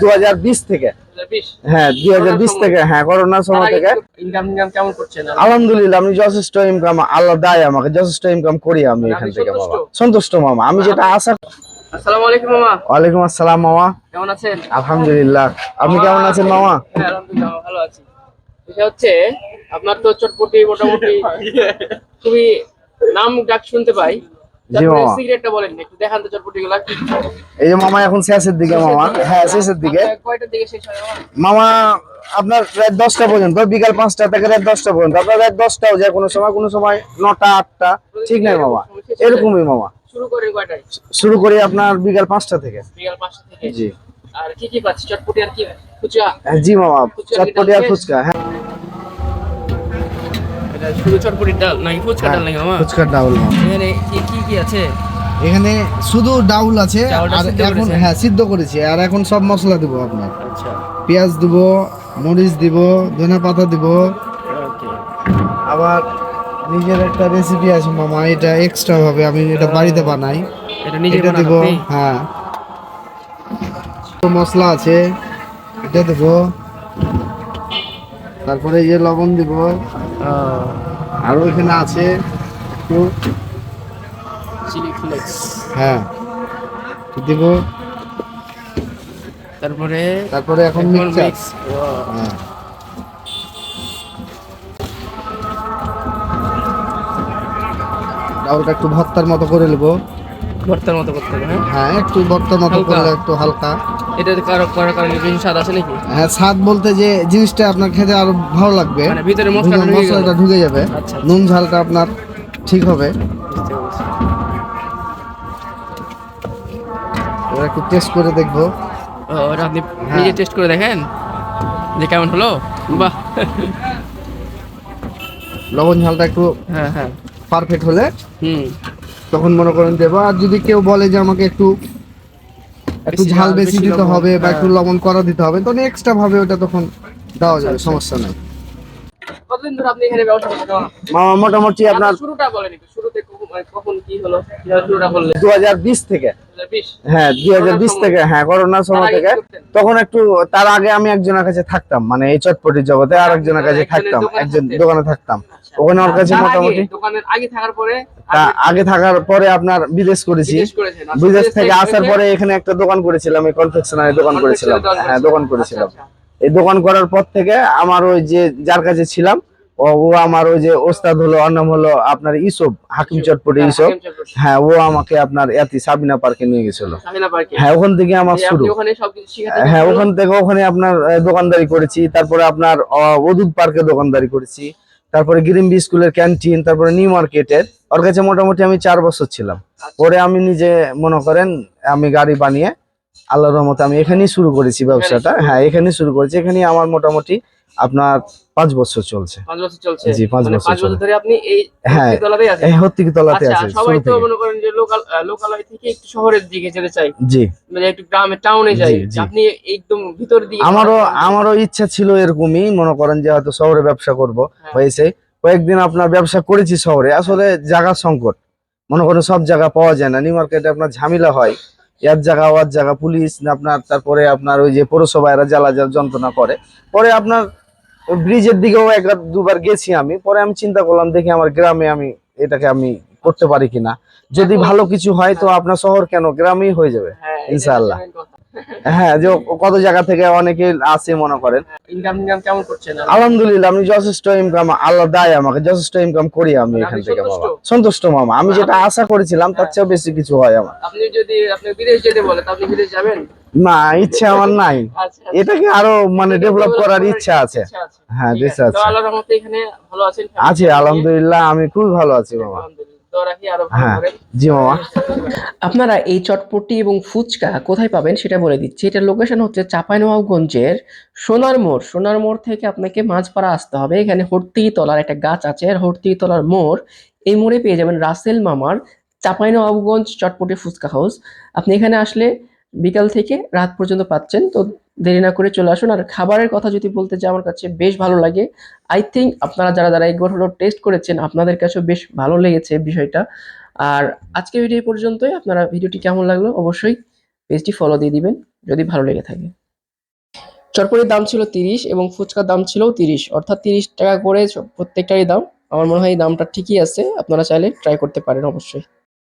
2020 থেকে। হ্যাঁ 2020 থেকে, হ্যাঁ করোনার সময় থেকে। ইনকাম কেমন করছেন? আলহামদুলিল্লাহ আমি যথেষ্ট ইনকাম, আল্লাহ দেয় আমাকে যথেষ্ট ইনকাম করি আমি এখান থেকে মামা, সন্তুষ্ট মামা। আমি যেটা আশা। আসসালামু আলাইকুম মামা। ওয়ালাইকুম আসসালাম মামা, কেমন আছেন? আলহামদুলিল্লাহ। আপনি কেমন আছেন মামা? হ্যাঁ আলহামদুলিল্লাহ ভালো আছি। এটা হচ্ছে আপনার তো চটপটি মোটামুটি খুবই নাম ডাক শুনতে পাই। জি মামা। সিগারেটটা বলেন একটু দেখান তো চটপটিগুলো কি। এই যে মামা এখন শেষের দিকে মামা। হ্যাঁ শেষের দিকে। কয়টার দিকে শেষ হয় মামা? আপনার রাত 10টা পর্যন্ত, বিকাল 5টা থেকে রাত 10টা পর্যন্ত। আপনার রাত 10টাও যায় কোনো সময়, কোনো সময় 9টা 8টা, ঠিক নাই মামা, এরকমই মামা। শুরু করেন কয়টায়? শুরু করি আপনার বিকাল 5টা থেকে। বিকাল 5টা থেকে। জি। আর কি পাচ্ছি? চটপটি আর কি? ফুচকা? জি মামা, চটপটি আর ফুচকা। হ্যাঁ এটা শুধু চটপটির ডাল নাকি ফুচকা ডাল নাকি মামা? ফুচকার ডাউল মামা। এখানে কি আছে? এখানে শুধু ডাউল আছে, ডাউলটা আর সিদ্ধ এখন করেছেন? হ্যাঁ সিদ্ধ করেছি, আর এখন সব মশলা দিব আপনার। আচ্ছা পেঁয়াজ দিব, মরিচ দিব, ধনে পাতা দিব। ওকে। আবার নিজের একটা রেসিপি আছে মামা, এটা এক্সট্রা ভাবে আমি এটা বাড়িতে বানাই, এটা নিজে এটা দিব। বানানো আপনি? হ্যাঁ তো মশলা আছে, এটা দেব। তারপরে এই যে লবণ দিব, আরো এখানে আছে একটু চিলি ফ্লেক্স। হ্যাঁ দিব। তারপরে এখন মিক্সচার। মিক্স। হ্যাঁ ডাউলটা একটু ভর্তার মতো করে নেব। ভর্তার মতো করতে হবে? হ্যাঁ হ্যাঁ একটু ভর্তার মতো হালকা। করলে একটু হালকা। এটা করার কারণে বেশি স্বাদ আছে নাকি? হ্যাঁ স্বাদ বলতে যে জিনিসটা আপনার খেতে আরো ভালো লাগবে, মানে ভিতরে মশলাটা ঢুকে গেল। মশলাটা ঢুকে যাবে। আচ্ছা। নুন ঝালটা আপনার ঠিক হবে। বুঝতে পেরেছি। এবার একটু টেস্ট করে দেখবো। ওটা আপনি হ্যাঁ। নিজে টেস্ট করে দেখেন যে কেমন হলো। বাহ। লবণ ঝালটা একটু হ্যাঁ পারফেক্ট হলে হুম। তখন মনে করেন দেবো। আর যদি কেউ বলে যে আমাকে একটু একটু ঝাল বেশি দিতে লবণ, হবে বা একটু হ্যাঁ। লবণ করা দিতে হবে, তখন এক্সট্রা ভাবে ওটা তখন দেওয়া যাবে, সমস্যা নাই। কতদিন ধরে আপনি এখানে ব্যবসা করছেন? মামা মোটামুটি আপনার শুরুটা বলেন একটু। শুরুতে কখন কি হলো, কিভাবে শুরুটা করলেন? 2020 থেকে। 2020? হ্যাঁ 2020 থেকে, হ্যাঁ করোনার সময় থেকে। তখন একটু তার আগে আমি একজনের কাছে থাকতাম, মানে এই চটপটির জগতে আর একজনের কাছে থাকতাম, একজন দোকানে থাকতাম। ওখানে ওর কাছে মোটামুটি দোকানের আগে থাকার পরে আগে থাকার পরে আপনার বিদেশ করেছি। বিদেশ থেকে আসার পরে এখানে একটা দোকান করেছিলাম, এই কনফেকশনারি দোকান করেছিলাম। হ্যাঁ দোকান করেছিলাম। এই দোকান করার পর থেকে আমার ওই যে যার কাছে ছিলাম, ও আমার ওই যে ওস্তাদ হলো, ওর নাম হলো আপনার ইসব, হাকিম চটপটি ইসব। হ্যাঁ ও আমাকে আপনার এতি সাবিনা পার্কে নিয়ে গেছিল। হ্যাঁ ওখান থেকে আমার শুরু। হ্যাঁ ওখান থেকে ওখানে আপনার দোকানদারি করেছি। তারপরে আপনার ওদুদ পার্কে দোকানদারি করেছি। তারপরে গ্রিনবি স্কুলের ক্যান্টিন, তারপরে নিউ মার্কেটের। ওর কাছে মোটামুটি আমি 4 বছর ছিলাম। পরে আমি নিজে মনে করেন আমি গাড়ি বানিয়ে আল্লাহর রহমতে আমি এখানেই শুরু করেছি ব্যবসাটা। হ্যাঁ এখানেই শুরু করেছি। এখানেই আমার মোটামুটি আপনার 5 বছর চলছে। 5 বছর চলছে? জি 5 মানে বছর 5 বছর ধরে আপনি এই হত্তিতলাতেই আছেন? এই হত্তিতলাতে আচ্ছা, আছি সবাই শুরু তো থেকে। মনে করেন যে লোকালয় থেকে একটু শহরের দিকে যেতে চাই, জি মানে একটু গ্রামে টাউনে যাই। আপনি একদম ভিতর দিকে। আমারও ইচ্ছা ছিল এরকমই, মনে করেন যে হয়তো শহরে ব্যবসা করব। হয়েছে কয়েকদিন আপনার ব্যবসা করেছি শহরে, আসলে জায়গা সংকট, মনে করেন সব জায়গা পাওয়া যায় না। নিউ মার্কেটে আপনার ঝামেলা হয়, এর জায়গা ওর জায়গা পুলিশ আপনার, তারপরে আপনার ওই যে পৌরসভা এরা জ্বালা যন্ত্রণা করে। পরে আপনার ব্রিজের দিকেও একবার দুবার গেছি আমি। পরে আমি চিন্তা করলাম দেখি আমার গ্রামে আমি এটাকে আমি করতে পারি কিনা। যদি ভালো কিছু হয় তো আপনার শহর কেন, গ্রামেই হয়ে যাবে ইনশাআল্লাহ। হ্যাঁ যে কত জায়গা থেকে অনেকে আসে মনে করেন। ইনকাম কেমন করছেন? আলহামদুলিল্লাহ আমি যথেষ্ট ইনকাম, আল্লাহ দেয় আমাকে যথেষ্ট ইনকাম করি আমি এখান থেকে মামা, সন্তুষ্ট মামা। আমি যেটা আশা করেছিলাম তার চেয়েও বেশি কিছু হয় আমার। আপনি যদি আপনি বিদেশ যেতে বলে তো আপনি বিদেশ যাবেন? না ইচ্ছা আমার নাই, এটাকে আরো মানে ডেভেলপ করার ইচ্ছা আছে। হ্যাঁ ইচ্ছা আছে। আল্লাহর রহমতে এখানে ভালো আছেন? আছি আলহামদুলিল্লাহ, আমি খুব ভালো আছি মামা। হ্যাঁ জি মামা। আপনারা এই চটপটি এবং ফুচকা কোথায় পাবেন সেটা বলে দিচ্ছি। এটার লোকেশন হচ্ছে চাঁপাইনবাবগঞ্জের সোনার মোড় থেকে আপনাকে মাঝপাড়া আসতে হবে। এখানে হর্তিতলার একটা গাছ আছে, আর হর্তিতলার মোড়, এই মোড়ে পেয়ে যাবেন রাসেল মামার চাঁপাইনবাবগঞ্জ চটপটি ফুচকা হাউস। আপনি এখানে আসলে বিকাল থেকে রাত পর্যন্ত পাচ্ছেন। তো দেরি না করে চলে আসুন। আর খাবারের কথা যদি বলতে চাই, আমার কাছে বেশ ভালো লাগে। আই থিঙ্ক আপনারা যারা একবার হলো টেস্ট করেছেন আপনাদের কাছেও বেশ ভালো লেগেছে বিষয়টা। আর আজকে ভিডিও পর্যন্তই। আপনারা ভিডিওটি কেমন লাগলো অবশ্যই পেজটি ফলো দিয়ে দিবেন যদি ভালো লেগে থাকে। চটপটির দাম ছিল 30 এবং ফুচকার দাম ছিল 30, অর্থাৎ 30 টাকা করে প্রত্যেকটারই দাম। আমার মনে হয় এই দামটা ঠিকই আছে, আপনারা চাইলে ট্রাই করতে পারেন অবশ্যই।